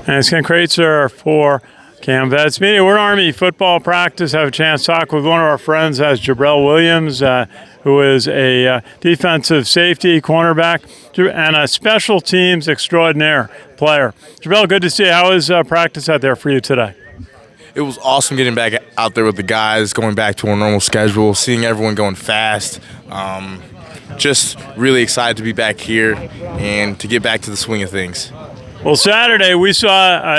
And it's Ken Kraetzer for Cadets Media. We're in Army football practice. Have a chance to talk with one of our friends, that's Jabril Williams, who is a defensive safety, cornerback, and a special teams extraordinaire player. Jabril, good to see you. How was practice out there for you today? It was awesome getting back out there with the guys, going back to our normal schedule, seeing everyone going fast. Just really excited to be back here and to get back to the swing of things. Well, Saturday we saw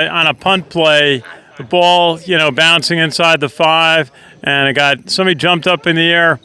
on a punt play the ball, bouncing inside the 5, and somebody jumped up in the air,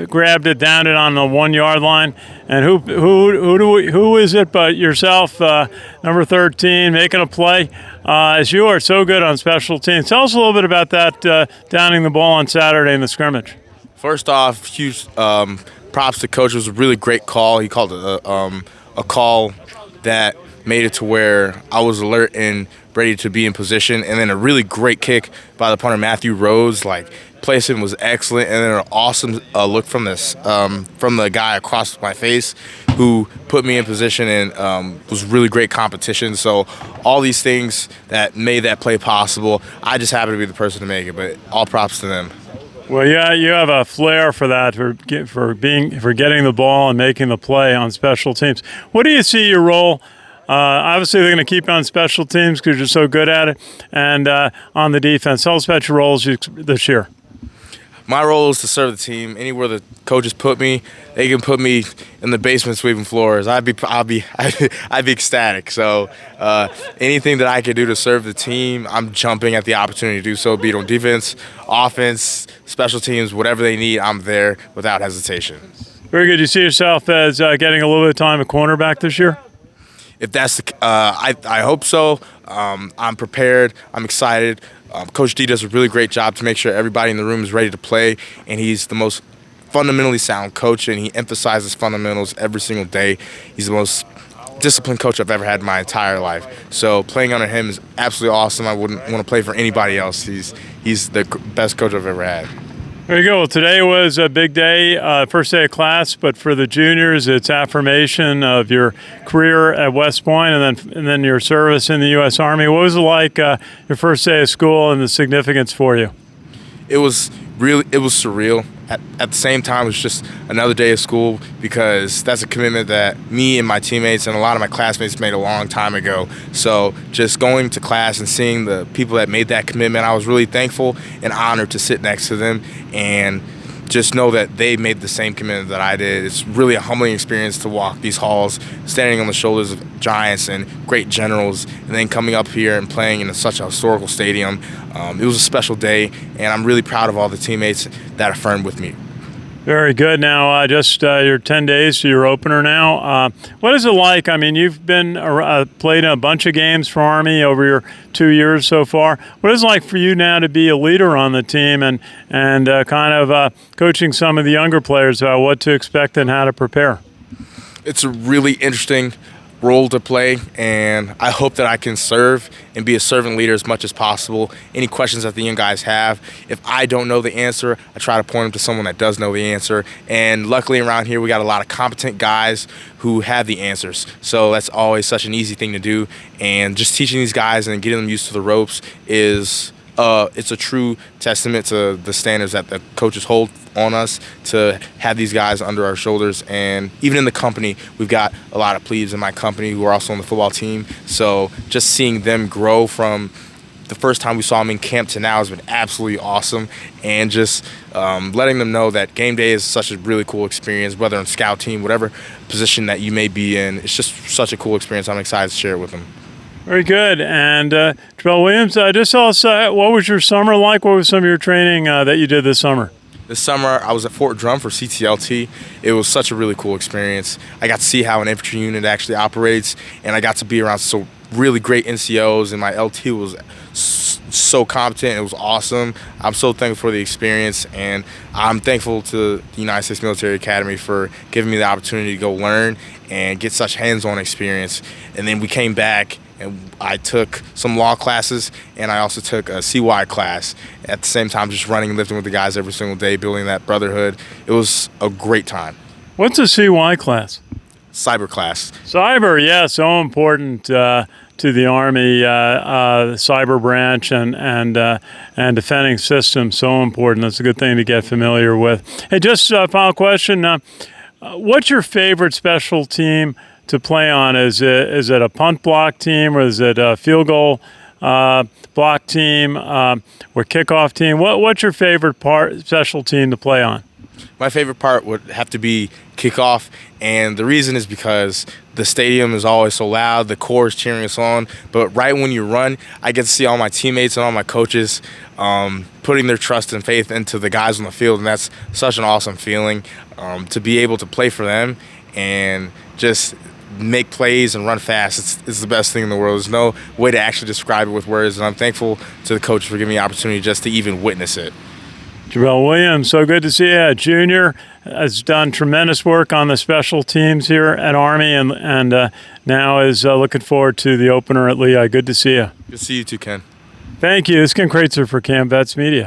grabbed it, downed it on the 1-yard line. And who is it but yourself, number 13, making a play? As you are so good on special teams. Tell us a little bit about that downing the ball on Saturday in the scrimmage. First off, huge props to Coach. It was a really great call. He called it a call that made it to where I was alert and ready to be in position. And then a really great kick by the punter, Matthew Rose. Placement was excellent. And then an awesome look from the guy across my face who put me in position and was really great competition. So all these things that made that play possible, I just happened to be the person to make it. But all props to them. Well, yeah, you have a flair for that, for getting the ball and making the play on special teams. What do you see your role? Obviously, they're going to keep you on special teams because you're so good at it, and on the defense. Tell us about your roles this year. My role is to serve the team. Anywhere the coaches put me, they can put me in the basement sweeping floors. I'd be ecstatic. So anything that I can do to serve the team, I'm jumping at the opportunity to do so. Be it on defense, offense, special teams, whatever they need, I'm there without hesitation. Very good. You see yourself as getting a little bit of time at cornerback this year? If that's I hope so. I'm prepared. I'm excited. Coach D does a really great job to make sure everybody in the room is ready to play, and he's the most fundamentally sound coach, and he emphasizes fundamentals every single day. He's the most disciplined coach I've ever had in my entire life. So playing under him is absolutely awesome. I wouldn't want to play for anybody else. He's the best coach I've ever had. There you go. Well, today was a big day, first day of class, but for the juniors, it's affirmation of your career at West Point and then your service in the U.S. Army. What was it like your first day of school and the significance for you? It was surreal. At the same time, it was just another day of school because that's a commitment that me and my teammates and a lot of my classmates made a long time ago. So just going to class and seeing the people that made that commitment, I was really thankful and honored to sit next to them and just know that they made the same commitment that I did. It's really a humbling experience to walk these halls, standing on the shoulders of giants and great generals, and then coming up here and playing in such a historical stadium. It was a special day, and I'm really proud of all the teammates that affirmed with me. Very good. Now, just your 10 days to your opener now. What is it like? I mean, you've been played in a bunch of games for Army over your 2 years so far. What is it like for you now to be a leader on the team and kind of coaching some of the younger players about what to expect and how to prepare? It's a really interesting role to play, and I hope that I can serve and be a servant leader as much as possible. Any questions that the young guys have, if I don't know the answer, I try to point them to someone that does know the answer. And luckily around here we got a lot of competent guys who have the answers, so that's always such an easy thing to do. And just teaching these guys and getting them used to the ropes is it's a true testament to the standards that the coaches hold on us to have these guys under our shoulders. And even in the company, we've got a lot of plebes in my company who are also on the football team. So just seeing them grow from the first time we saw them in camp to now has been absolutely awesome. And just letting them know that game day is such a really cool experience, whether on scout team, whatever position that you may be in. It's just such a cool experience. I'm excited to share it with them. Very good. And Jabril Williams, just tell us, what was your summer like? What was some of your training that you did this summer? This summer, I was at Fort Drum for CTLT. It was such a really cool experience. I got to see how an infantry unit actually operates, and I got to be around some really great NCOs, and my LT was so competent. It was awesome. I'm so thankful for the experience, and I'm thankful to the United States Military Academy for giving me the opportunity to go learn and get such hands-on experience. And then we came back, and I took some law classes, and I also took a CY class. At the same time, just running and lifting with the guys every single day, building that brotherhood. It was a great time. What's a CY class? Cyber class. Cyber, yeah, so important to the Army cyber branch and defending systems. So important. That's a good thing to get familiar with. Hey, just a final question. What's your favorite special team to play on? Is it a punt block team, or is it a field goal block team, or kickoff team? What's your favorite special team to play on? My favorite part would have to be kickoff, and the reason is because the stadium is always so loud, the core is cheering us on, but right when you run, I get to see all my teammates and all my coaches putting their trust and faith into the guys on the field, and that's such an awesome feeling to be able to play for them and just make plays and run fast. It's the best thing in the world. There's no way to actually describe it with words, and I'm thankful to the coach for giving me the opportunity just to even witness it. Jabril Williams, so good to see you. Junior has done tremendous work on the special teams here at Army, and now is looking forward to the opener at Lehigh. Good to see you. Good to see you too, Ken. Thank you. This is Ken Kraetzer for CamVets Media.